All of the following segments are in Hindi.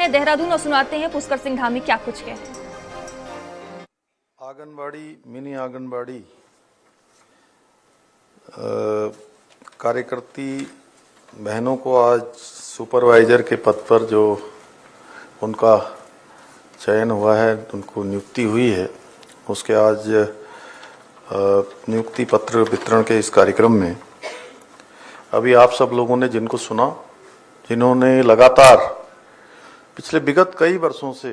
हैं देहरादून और सुनाते हैं पुष्कर सिंह धामी क्या कुछ कहते हैं। आंगनबाड़ी, मिनी आंगनबाड़ी कार्यकर्ती बहनों को आज सुपरवाइजर के पद पर जो उनका चयन हुआ है, उनको नियुक्ति हुई है, उसके आज नियुक्ति पत्र वितरण के इस कार्यक्रम में अभी आप सब लोगों ने जिनको सुना, जिन्होंने लगातार पिछले विगत कई वर्षों से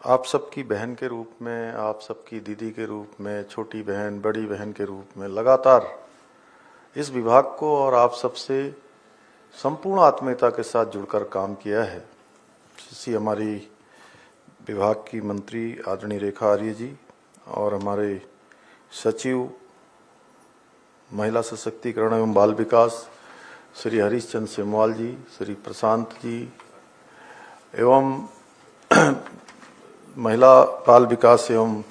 आप सबकी बहन के रूप में, आप सबकी दीदी के रूप में, छोटी बहन, बड़ी बहन के रूप में लगातार इस विभाग को और आप सबसे संपूर्ण आत्मीयता के साथ जुड़कर काम किया है। इसी हमारी विभाग की मंत्री आदरणीय रेखा आर्य जी और हमारे सचिव महिला सशक्तिकरण एवं बाल विकास श्री हरीशचंद्र सेमवाल जी, श्री प्रशांत जी एवं महिला बाल विकास एवं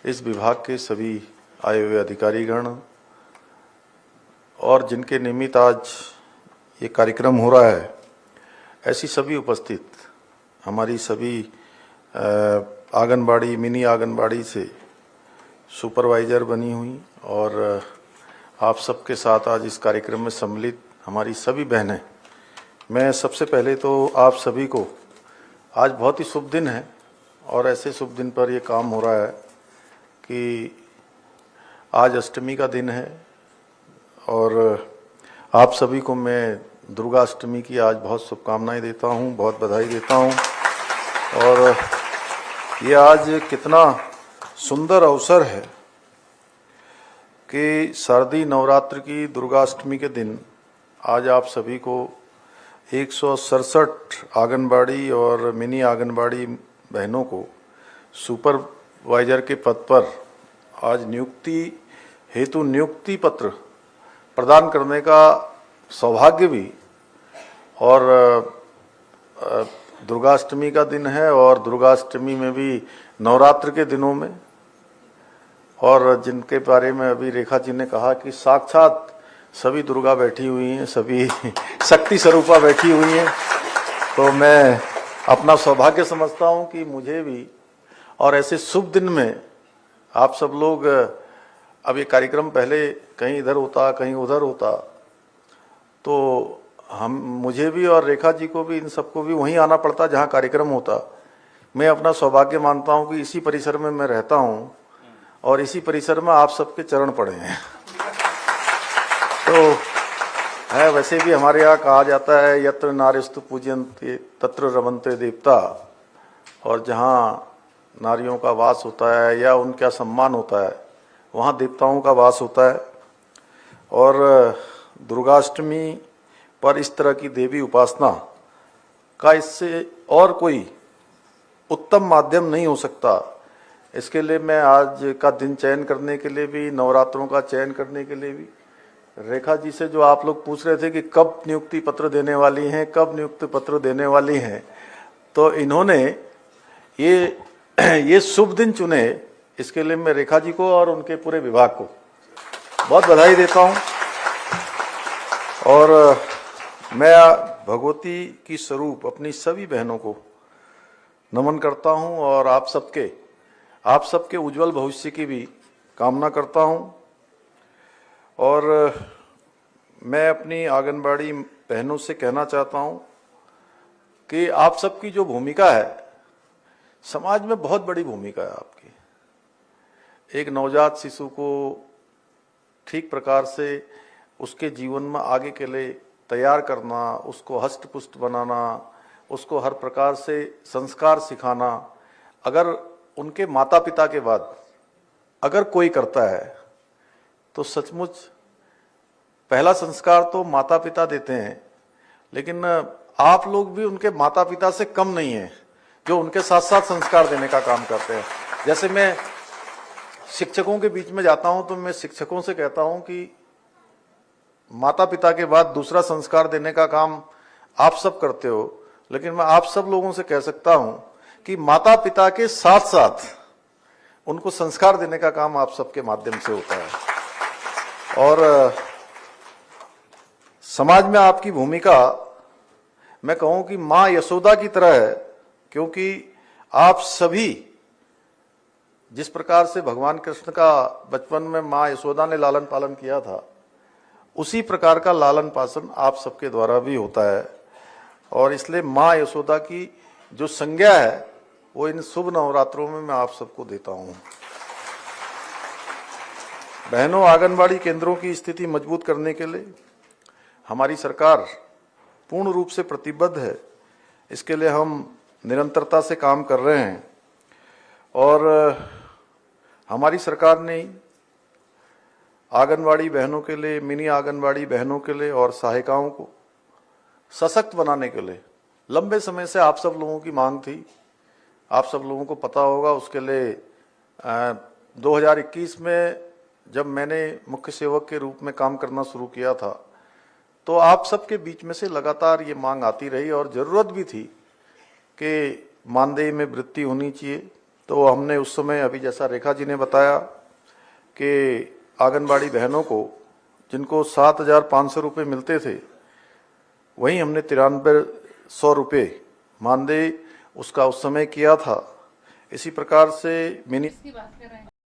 इस विभाग के सभी आए हुए अधिकारीगण और जिनके निमित्त आज ये कार्यक्रम हो रहा है, ऐसी सभी उपस्थित हमारी सभी आंगनबाड़ी, मिनी आंगनबाड़ी से सुपरवाइजर बनी हुई और आप सबके साथ आज इस कार्यक्रम में सम्मिलित हमारी सभी बहनें, मैं सबसे पहले तो आप सभी को आज बहुत ही शुभ दिन है और ऐसे शुभ दिन पर ये काम हो रहा है कि आज अष्टमी का दिन है और आप सभी को मैं दुर्गा अष्टमी की आज बहुत शुभकामनाएं देता हूं, बहुत बधाई देता हूं। और ये आज कितना सुंदर अवसर है कि शारदीय नवरात्र की दुर्गा अष्टमी के दिन आज आप सभी को 167 आंगनबाड़ी और मिनी आंगनबाड़ी बहनों को सुपरवाइजर के पद पर आज नियुक्ति हेतु नियुक्ति पत्र प्रदान करने का सौभाग्य भी, और दुर्गाष्टमी का दिन है और दुर्गाष्टमी में भी नवरात्र के दिनों में, और जिनके बारे में अभी रेखा जी ने कहा कि साक्षात सभी दुर्गा बैठी हुई हैं, सभी शक्ति स्वरूपा बैठी हुई हैं, तो मैं अपना सौभाग्य समझता हूं कि मुझे भी और ऐसे शुभ दिन में आप सब लोग, अब ये कार्यक्रम पहले कहीं इधर होता कहीं उधर होता, तो मुझे भी और रेखा जी को भी, इन सबको भी वहीं आना पड़ता जहां कार्यक्रम होता। मैं अपना सौभाग्य मानता हूं कि इसी परिसर में मैं रहता हूं और इसी परिसर में आप सबके चरण पड़े हैं। तो है, वैसे भी हमारे यहाँ कहा जाता है यत्र नार्यस्तु पूज्यन्ते तत्र रमन्ते देवता, और जहाँ नारियों का वास होता है या उनका सम्मान होता है वहाँ देवताओं का वास होता है। और दुर्गाष्टमी पर इस तरह की देवी उपासना का इससे और कोई उत्तम माध्यम नहीं हो सकता। इसके लिए मैं आज का दिन चयन करने के लिए भी, नवरात्रों का चयन करने के लिए भी, रेखा जी से जो आप लोग पूछ रहे थे कि कब नियुक्ति पत्र देने वाली हैं, कब नियुक्ति पत्र देने वाली हैं, तो इन्होंने ये शुभ दिन चुने, इसके लिए मैं रेखा जी को और उनके पूरे विभाग को बहुत बधाई देता हूं। और मैं भगवती की स्वरूप अपनी सभी बहनों को नमन करता हूं और आप सबके उज्जवल भविष्य की भी कामना करता हूं। और मैं अपनी आंगनबाड़ी बहनों से कहना चाहता हूं कि आप सबकी जो भूमिका है समाज में, बहुत बड़ी भूमिका है आपकी। एक नवजात शिशु को ठीक प्रकार से उसके जीवन में आगे के लिए तैयार करना, उसको हष्ट पुष्ट बनाना, उसको हर प्रकार से संस्कार सिखाना, अगर उनके माता पिता के बाद अगर कोई करता है तो सचमुच पहला संस्कार तो माता पिता देते हैं, लेकिन आप लोग भी उनके माता पिता से कम नहीं हैं जो उनके साथ साथ संस्कार देने का काम करते हैं। जैसे मैं शिक्षकों के बीच में जाता हूं तो मैं शिक्षकों से कहता हूं कि माता पिता के बाद दूसरा संस्कार देने का काम आप सब करते हो, लेकिन मैं आप सब लोगों से कह सकता हूं कि माता पिता के साथ साथ उनको संस्कार देने का काम आप सबके माध्यम से होता है। और समाज में आपकी भूमिका मैं कहूं कि मां यशोदा की तरह है, क्योंकि आप सभी जिस प्रकार से भगवान कृष्ण का बचपन में मां यशोदा ने लालन पालन किया था, उसी प्रकार का लालन पालन आप सबके द्वारा भी होता है। और इसलिए मां यशोदा की जो संज्ञा है वो इन शुभ नवरात्रों में मैं आप सबको देता हूं। बहनों, आंगनबाड़ी केंद्रों की स्थिति मजबूत करने के लिए हमारी सरकार पूर्ण रूप से प्रतिबद्ध है। इसके लिए हम निरंतरता से काम कर रहे हैं और हमारी सरकार ने आंगनबाड़ी बहनों के लिए, मिनी आंगनबाड़ी बहनों के लिए और सहायिकाओं को सशक्त बनाने के लिए लंबे समय से आप सब लोगों की मांग थी। आप सब लोगों को पता होगा, उसके लिए 2021 में जब मैंने मुख्य सेवक के रूप में काम करना शुरू किया था, तो आप सबके बीच में से लगातार ये मांग आती रही और ज़रूरत भी थी कि मानदेय में वृद्धि होनी चाहिए। तो हमने उस समय, अभी जैसा रेखा जी ने बताया, कि आंगनबाड़ी बहनों को जिनको 7,500 रुपये मिलते थे, वहीं हमने 9300 रुपये मानदेय उसका उस समय किया था। इसी प्रकार से मिनी